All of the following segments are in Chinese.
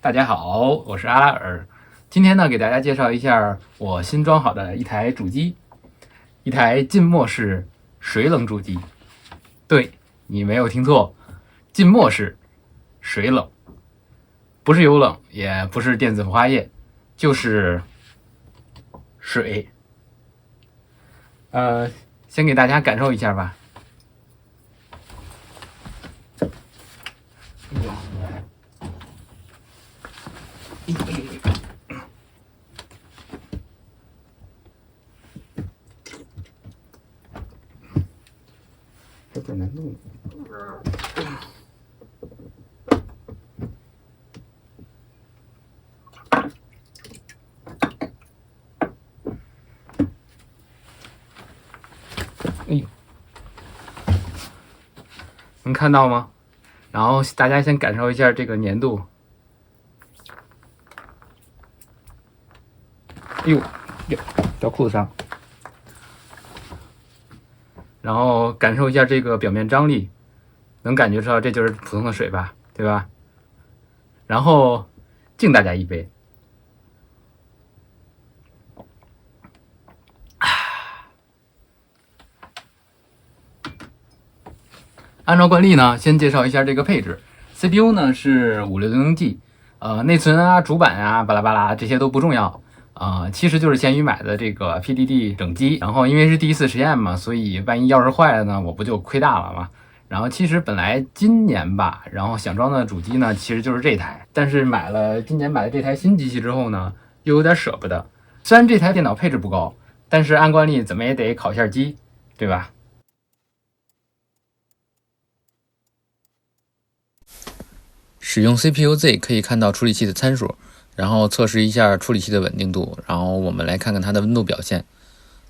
大家好，我是阿拉尔。今天呢，给大家介绍一下我新装好的一台主机，一台浸没式水冷主机。对，你没有听错，浸没式水冷，不是油冷，也不是电子活化液，就是水。先给大家感受一下吧。有点难弄。哎呦，能看到吗？然后大家先感受一下这个粘度。哎呦，掉裤子上。然后感受一下这个表面张力，能感觉到这就是普通的水吧，对吧？然后敬大家一杯。按照惯例呢，先介绍一下这个配置。CPU 呢是5600G，内存啊、主板啊、巴拉巴拉这些都不重要。其实就是闲鱼买的这个 PDD 整机，然后因为是第一次实验嘛，所以万一要是坏了呢，我不就亏大了吗？然后其实本来今年吧，然后想装的主机呢，其实就是这台，但是今年买了这台新机器之后呢，又有点舍不得。虽然这台电脑配置不高，但是按惯例怎么也得烤一下机，对吧？使用 CPU-Z 可以看到处理器的参数，然后测试一下处理器的稳定度，然后我们来看看它的温度表现。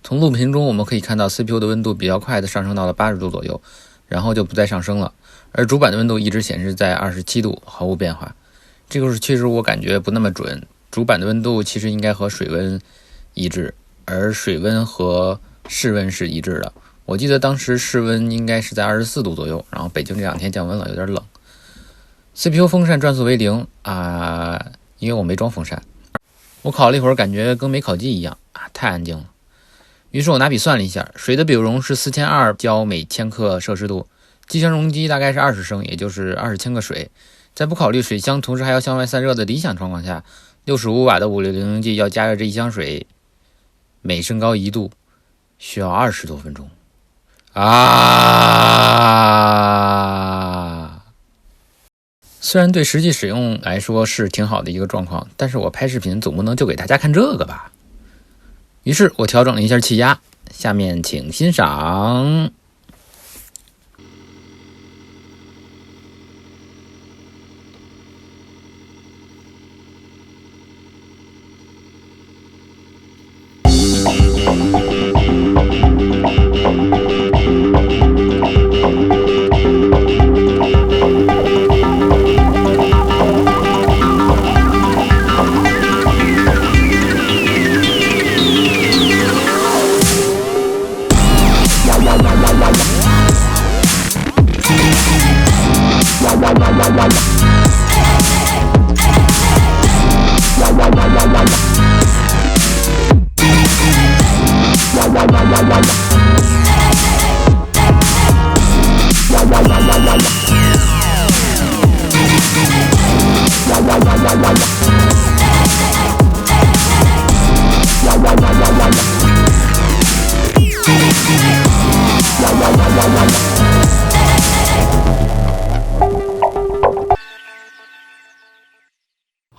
从录屏中我们可以看到 CPU 的温度比较快的上升到了80度左右，然后就不再上升了，而主板的温度一直显示在27度，毫无变化。这个其实我感觉不那么准，主板的温度其实应该和水温一致，而水温和室温是一致的。我记得当时室温应该是在24度左右，然后北京这两天降温了，有点冷。CPU 风扇转速为0因为我没装风扇。我烤了一会儿，感觉跟没烤机一样太安静了。于是我拿笔算了一下，水的比容是4200焦每千克摄氏度，机箱容积大概是20升，也就是20千克水。在不考虑水箱同时还要向外散热的理想状况下，65瓦的5600G 要加热这一箱水，每升高1度需要20多分钟。虽然对实际使用来说是挺好的一个状况，但是我拍视频总不能就给大家看这个吧。于是我调整了一下气压，下面请欣赏。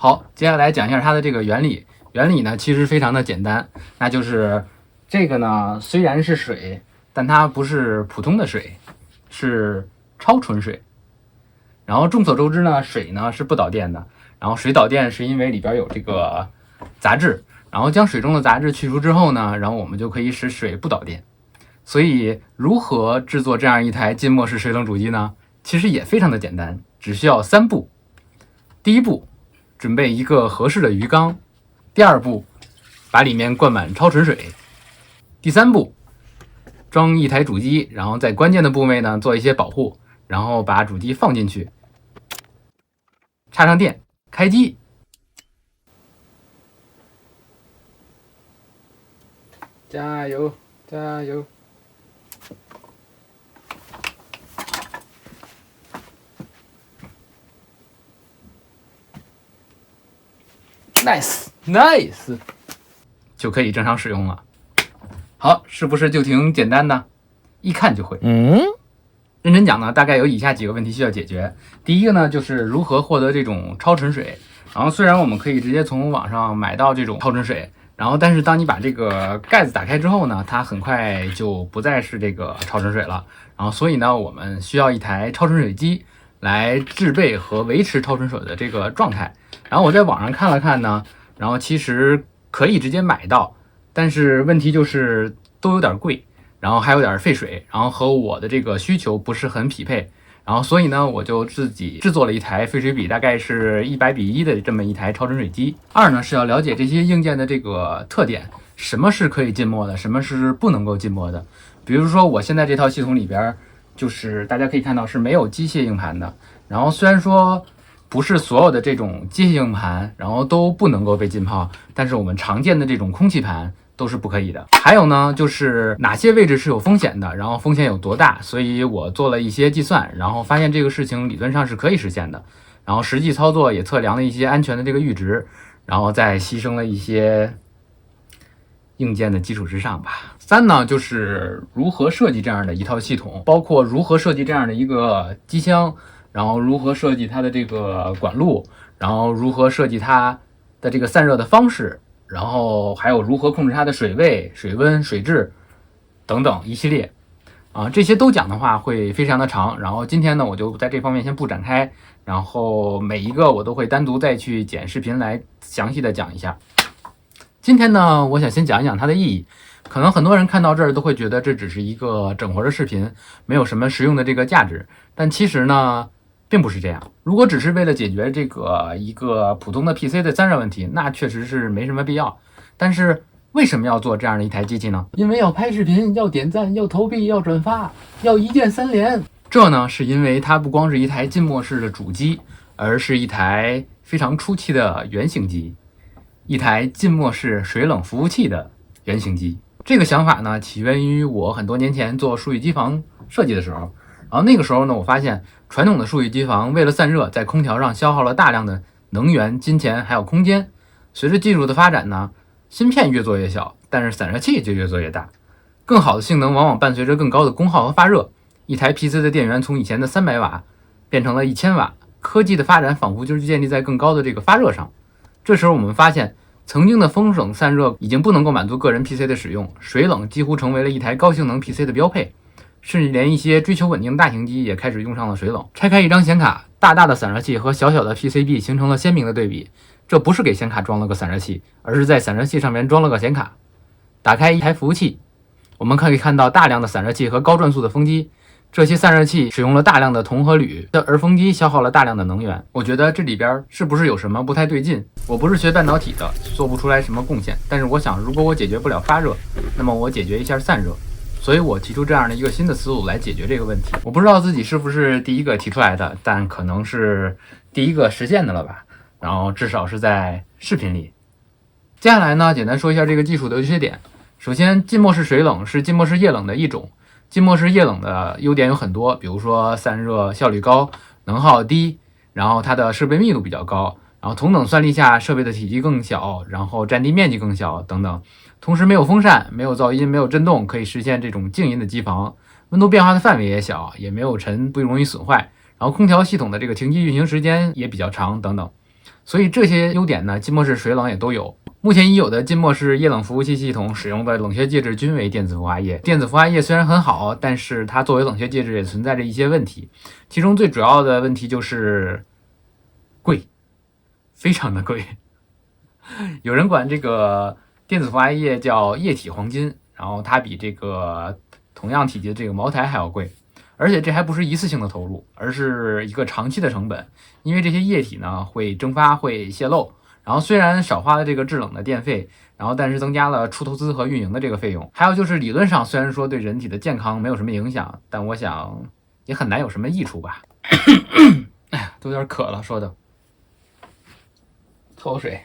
好，接下来讲一下它的这个原理。原理呢，其实非常的简单，那就是这个呢虽然是水，但它不是普通的水，是超纯水。然后众所周知呢，水呢是不导电的，然后水导电是因为里边有这个杂质，然后将水中的杂质去除之后呢，然后我们就可以使水不导电。所以如何制作这样一台浸没式水冷主机呢？其实也非常的简单，只需要3步。第一步，准备一个合适的鱼缸；第二步，把里面灌满超纯水；第三步，装一台主机，然后在关键的部位呢做一些保护，然后把主机放进去，插上电，开机加油，加油！Nice，就可以正常使用了。好，是不是就挺简单的？一看就会。认真讲呢，大概有以下几个问题需要解决。第一个呢，就是如何获得这种超纯水。然后虽然我们可以直接从网上买到这种超纯水，然后但是当你把这个盖子打开之后呢，它很快就不再是这个超纯水了。然后所以呢，我们需要一台超纯水机来制备和维持超纯水的这个状态。然后我在网上看了看呢，然后其实可以直接买到，但是问题就是都有点贵。然后还有点费水，然后和我的这个需求不是很匹配，然后所以呢，我就自己制作了一台费水比大概是100:1的这么一台超纯水机。二呢是要了解这些硬件的这个特点，什么是可以浸没的，什么是不能够浸没的。比如说我现在这套系统里边，就是大家可以看到是没有机械硬盘的。然后虽然说不是所有的这种机械硬盘，然后都不能够被浸泡，但是我们常见的这种空气盘都是不可以的。还有呢，就是哪些位置是有风险的，然后风险有多大，所以我做了一些计算，然后发现这个事情理论上是可以实现的，然后实际操作也测量了一些安全的这个阈值，然后再牺牲了一些硬件的基础之上吧。三呢，就是如何设计这样的一套系统，包括如何设计这样的一个机箱，然后如何设计它的这个管路，然后如何设计它的这个散热的方式，然后还有如何控制它的水位、水温、水质等等一系列这些都讲的话会非常的长。然后今天呢，我就在这方面先不展开，然后每一个我都会单独再去剪视频来详细的讲一下。今天呢，我想先讲一讲它的意义。可能很多人看到这儿都会觉得这只是一个整活的视频，没有什么实用的这个价值。但其实呢，并不是这样。如果只是为了解决这个一个普通的 PC 的散热问题，那确实是没什么必要。但是为什么要做这样的一台机器呢？因为要拍视频，要点赞，要投币，要转发，要一键3连。这呢，是因为它不光是一台浸没式的主机，而是一台非常初期的原型机，一台浸没式水冷服务器的原型机。这个想法呢，起源于我很多年前做数据机房设计的时候。然后那个时候呢，我发现传统的数据机房为了散热，在空调上消耗了大量的能源、金钱还有空间。随着技术的发展呢，芯片越做越小，但是散热器就越做越大。更好的性能往往伴随着更高的功耗和发热。一台 PC 的电源从以前的300瓦变成了1000瓦，科技的发展仿佛就是建立在更高的这个发热上。这时候我们发现，曾经的风冷散热已经不能够满足个人 PC 的使用，水冷几乎成为了一台高性能 PC 的标配。甚至连一些追求稳定的大型机也开始用上了水冷。拆开一张显卡，大大的散热器和小小的 PCB 形成了鲜明的对比。这不是给显卡装了个散热器，而是在散热器上面装了个显卡。打开一台服务器，我们可以看到大量的散热器和高转速的风机。这些散热器使用了大量的铜和铝，而风机消耗了大量的能源。我觉得这里边是不是有什么不太对劲？我不是学半导体的，做不出来什么贡献。但是我想，如果我解决不了发热，那么我解决一下散热。所以我提出这样的一个新的思路来解决这个问题。我不知道自己是不是第一个提出来的，但可能是第一个实现的了吧。然后至少是在视频里。接下来呢，简单说一下这个技术的优缺点。首先，浸没式水冷是浸没式液冷的一种。浸没式液冷的优点有很多，比如说散热效率高，能耗低，然后它的设备密度比较高，然后同等算力下设备的体积更小，然后占地面积更小等等。同时没有风扇，没有噪音，没有震动，可以实现这种静音的机房。温度变化的范围也小，也没有尘，不容易损坏。然后空调系统的这个停机运行时间也比较长等等。所以这些优点呢，浸没式水冷也都有。目前已有的浸没式液冷服务器系统使用的冷却介质均为电子氟化液。电子氟化液虽然很好，但是它作为冷却介质也存在着一些问题。其中最主要的问题就是贵，非常的贵。有人管这个电子氟化液叫液体黄金，然后它比这个同样体积的这个茅台还要贵。而且这还不是一次性的投入，而是一个长期的成本。因为这些液体呢会蒸发，会泄漏，然后虽然少花了这个制冷的电费，然后但是增加了出投资和运营的这个费用。还有就是理论上虽然说对人体的健康没有什么影响，但我想也很难有什么益处吧。哎呀，都有点渴了，说的。喝口水。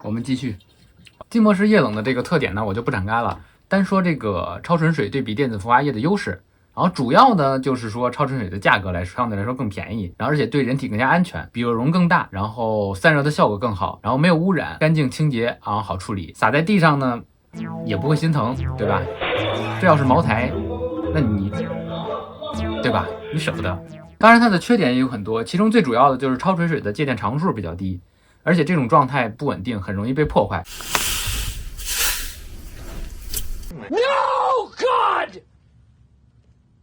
我们继续。浸没式液冷的这个特点呢，我就不展开了。单说这个超纯水对比电子浮滑液的优势，然后主要呢就是说超纯水的价格相对来说更便宜，然后而且对人体更加安全，比容更大，然后散热的效果更好，然后没有污染，干净清洁，然后好处理，撒在地上呢也不会心疼，对吧？这要是茅台，那你对吧？你舍不得。当然它的缺点也有很多，其中最主要的就是超纯水的介电常数比较低，而且这种状态不稳定，很容易被破坏。No, God!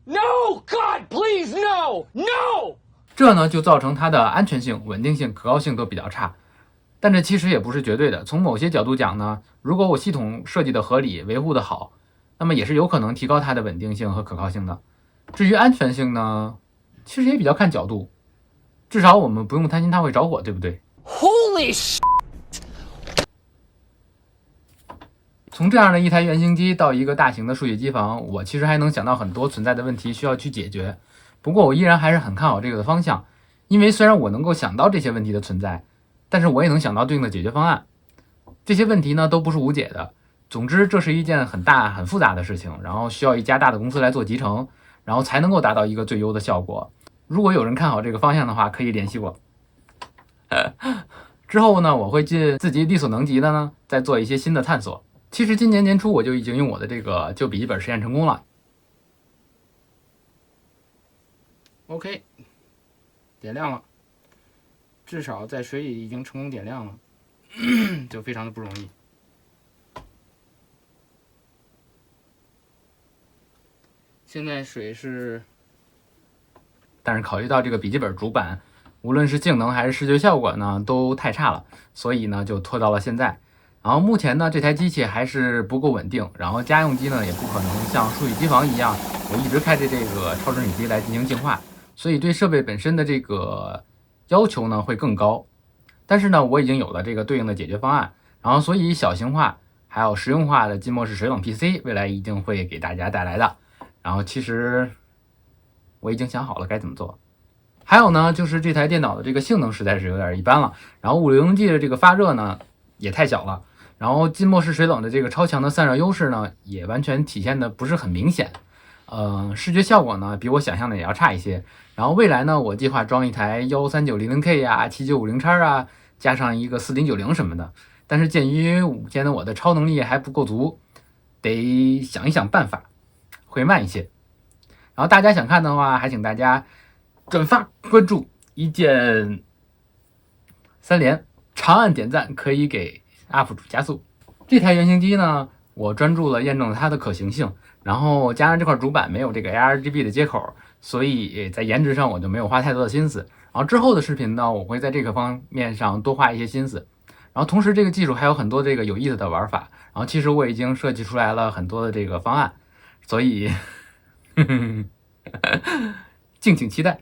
No, God, please, no, no! 这呢就造成它的安全性、稳定性、可靠性都比较差。但这其实也不是绝对的，从某些角度讲呢，如果我系统设计的合理、维护的好，那么也是有可能提高它的稳定性和可靠性的。至于安全性呢，其实也比较看角度，至少我们不用担心它会着火，对不对？ Holy shit! 从这样的一台原型机到一个大型的数学机房，我其实还能想到很多存在的问题需要去解决。不过我依然还是很看好这个的方向，因为虽然我能够想到这些问题的存在，但是我也能想到对应的解决方案。这些问题呢都不是无解的。总之，这是一件很大很复杂的事情，然后需要一家大的公司来做集成，然后才能够达到一个最优的效果。如果有人看好这个方向的话，可以联系我。之后呢，我会尽自己力所能及的呢，再做一些新的探索。其实今年年初我就已经用我的这个旧笔记本实验成功了。OK， 点亮了，至少在水里已经成功点亮了，就非常的不容易。现在水是，但是考虑到这个笔记本主板，无论是性能还是视觉效果呢，都太差了，所以呢就拖到了现在。然后目前呢，这台机器还是不够稳定，然后家用机呢也不可能像数据机房一样，我一直开着这个超纯水机来进行净化，所以对设备本身的这个要求呢会更高。但是呢，我已经有了这个对应的解决方案，然后所以小型化还有实用化的浸没式水冷 PC 未来一定会给大家带来的。然后其实我已经想好了该怎么做。还有呢，就是这台电脑的这个性能实在是有点一般了，然后560G 的这个发热呢也太小了。然后浸没式水冷的这个超强的散热优势呢，也完全体现的不是很明显。视觉效果呢，比我想象的也要差一些。然后未来呢，我计划装一台13900K 呀、7950X 啊，加上一个4090什么的。但是鉴于现在我的超能力还不够足，得想一想办法，会慢一些。然后大家想看的话，还请大家转发、关注、一键3连，长按点赞，可以给UP 主加速。这台原型机呢，我专注了验证它的可行性，然后加上这块主板没有这个 ARGB 的接口，所以在颜值上我就没有花太多的心思。然后之后的视频呢，我会在这个方面上多花一些心思。然后同时这个技术还有很多这个有意思的玩法，然后其实我已经设计出来了很多的这个方案，所以敬请期待。